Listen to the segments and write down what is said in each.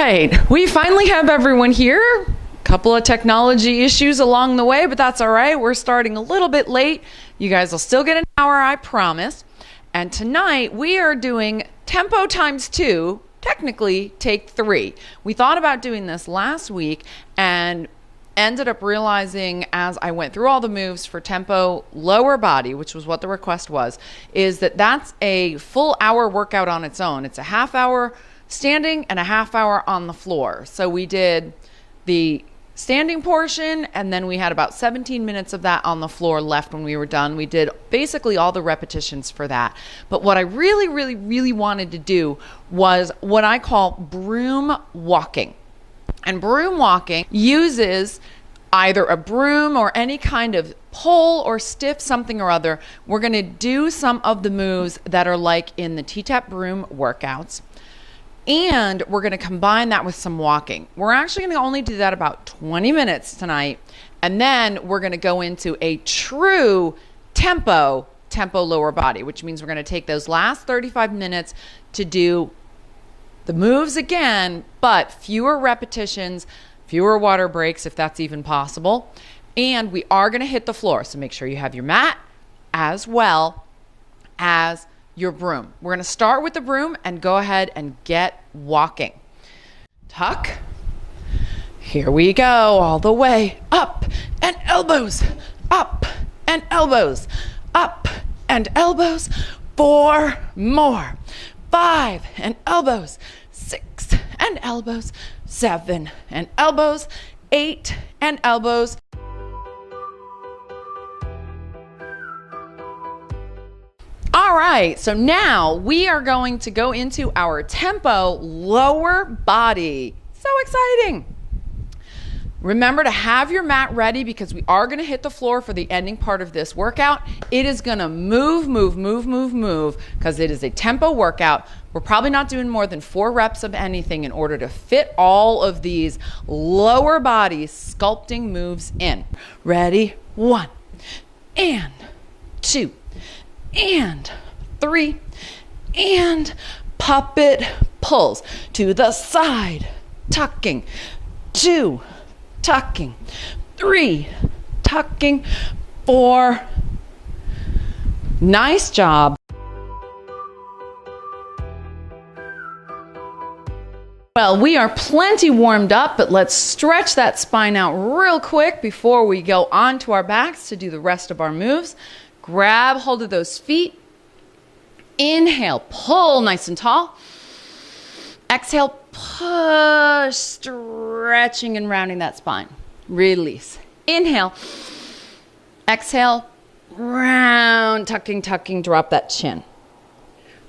right, we finally have everyone here. Couple of technology issues along the way, but that's all right. We're starting a little bit late. You guys will still get an hour, I promise. And tonight we are doing tempo times 2, technically take 3. We thought about doing this last week and ended up realizing as I went through all the moves for tempo lower body, which was what the request was, is that that's a full hour workout on its own. It's a half hour standing and a half hour on the floor. So we did the standing portion, and then we had about 17 minutes of that on the floor left when we were done. We did basically all the repetitions for that. But what I really wanted to do was what I call broom walking. And broom walking uses either a broom or any kind of pole or stiff something or other. We're going to do some of the moves that are like in the T-Tap broom workouts. And we're going to combine that with some walking. We're actually going to only do that about 20 minutes tonight. And then we're going to go into a true tempo lower body, which means we're going to take those last 35 minutes to do the moves again, but fewer repetitions, fewer water breaks if that's even possible. And we are going to hit the floor. So make sure you have your mat as well as your broom. We're going to start with the broom and go ahead and get walking. Tuck. Here we go, all the way up and elbows, up and elbows, up and elbows. 4 more. 5 and elbows, 6 and elbows, 7 and elbows, 8 and elbows. All right, so now we are going to go into our tempo lower body. So exciting. Remember to have your mat ready because we are going to hit the floor for the ending part of this workout. It is going to move because it is a tempo workout. We're probably not doing more than 4 reps of anything in order to fit all of these lower body sculpting moves in. Ready? 1 and 2 and 3 and puppet pulls to the side, tucking, 2, tucking, 3, tucking, 4. Nice job. Well, we are plenty warmed up, but let's stretch that spine out real quick before we go on to our backs to do the rest of our moves. Grab hold of those feet. Inhale, pull nice and tall. Exhale, push, stretching and rounding that spine. Release. Inhale. Exhale, round, tucking, drop that chin.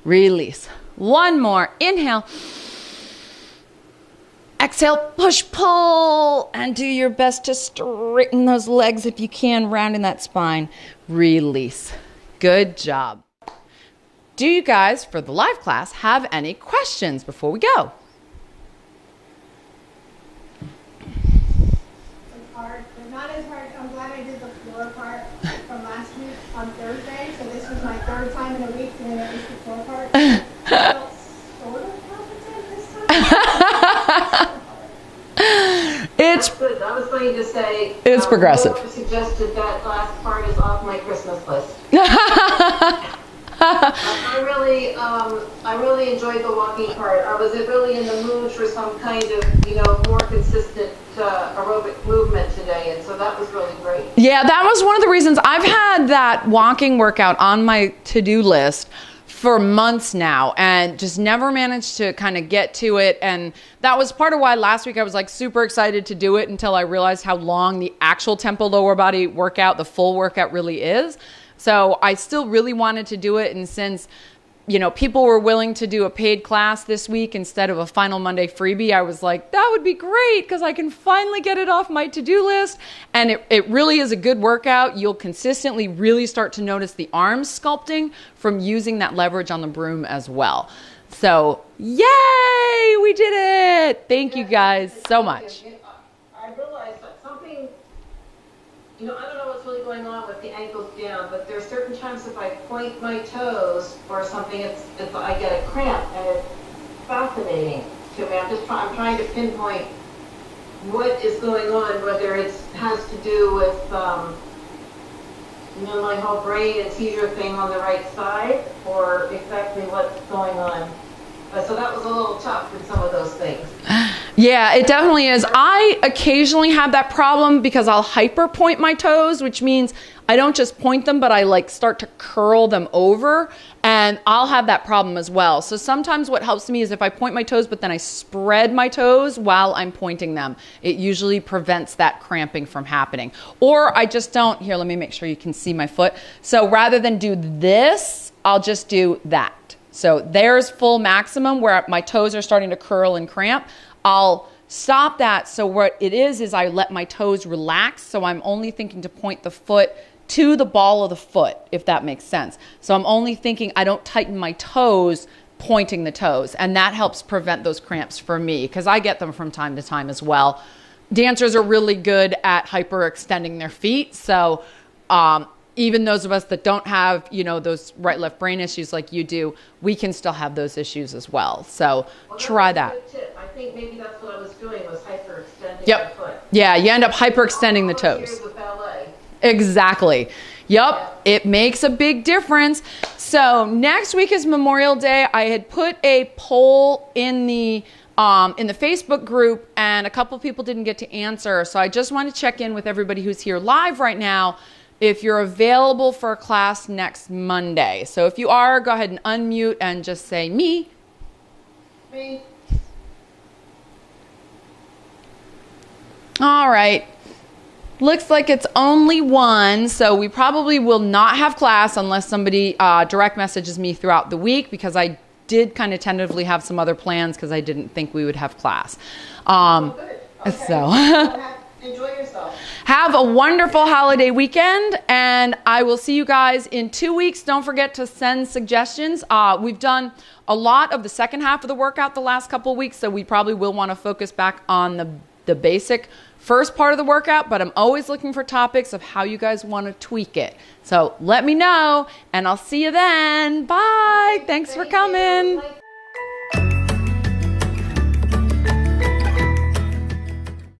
Release. 1 more. Inhale. Exhale, push, pull, and do your best to straighten those legs if you can, rounding that spine. Release. Good job. Do you guys, for the live class, have any questions before we go? It's hard, but not as hard. I'm glad I did the floor part from last week on Thursday. So this was my 3rd time in a week doing at least the floor part. I felt sort of competent this time. It's good. That was funny to say. It's progressive. Suggested that last part is off my Christmas list. I really enjoyed the walking part. I was really in the mood for some kind of, more consistent aerobic movement today, and so that was really great. Yeah, that was one of the reasons I've had that walking workout on my to-do list for months now and just never managed to kind of get to it. And that was part of why last week I was like super excited to do it until I realized how long the actual tempo lower body workout, the full workout really is. So I still really wanted to do it. And since, people were willing to do a paid class this week instead of a Final Monday freebie, I was like, that would be great because I can finally get it off my to-do list. And it really is a good workout. You'll consistently really start to notice the arms sculpting from using that leverage on the broom as well. So, yay, we did it. Thank you guys so much. I realized that something, I don't know what's really going on with the ankles down, but there are certain times if I point my toes or something, I get a cramp, and it's fascinating. to me. I'm trying to pinpoint what is going on, whether it has to do with, my whole brain and seizure thing on the right side, or exactly what's going on. So that was a little tough with some of those things. Yeah, it definitely is. I occasionally have that problem because I'll hyper point my toes, which means I don't just point them, but I like start to curl them over, and I'll have that problem as well. So sometimes what helps me is if I point my toes, but then I spread my toes while I'm pointing them. It usually prevents that cramping from happening. Or I just don't, here, let me make sure you can see my foot. So rather than do this, I'll just do that. So there's full maximum where my toes are starting to curl and cramp. I'll stop that. So what it is I let my toes relax. So I'm only thinking to point the foot to the ball of the foot, if that makes sense. So I'm only thinking I don't tighten my toes, pointing the toes. And that helps prevent those cramps for me because I get them from time to time as well. Dancers are really good at hyperextending their feet. So even those of us that don't have, those right-left brain issues like you do, we can still have those issues as well. So try that. Good tip. I think maybe that's what I was doing, was hyperextending Yep. my foot. Yeah, you end up hyperextending the toes. Here's the ballet. Exactly. Yep. It makes a big difference. So next week is Memorial Day. I had put a poll in the Facebook group, and a couple people didn't get to answer. So I just want to check in with everybody who's here live right now if you're available for a class next Monday. So if you are, go ahead and unmute and just say me. Me. All right. Looks like it's only one, so we probably will not have class unless somebody direct messages me throughout the week, because I did kind of tentatively have some other plans because I didn't think we would have class. Good. Okay. So enjoy yourself. have a wonderful holiday weekend, and I will see you guys in 2 weeks. Don't forget to send suggestions. We've done a lot of the second half of the workout the last couple of weeks, so we probably will want to focus back on the basic first part of the workout, but I'm always looking for topics of how you guys want to tweak it. So let me know, and I'll see you then. Bye. Thanks for coming. You.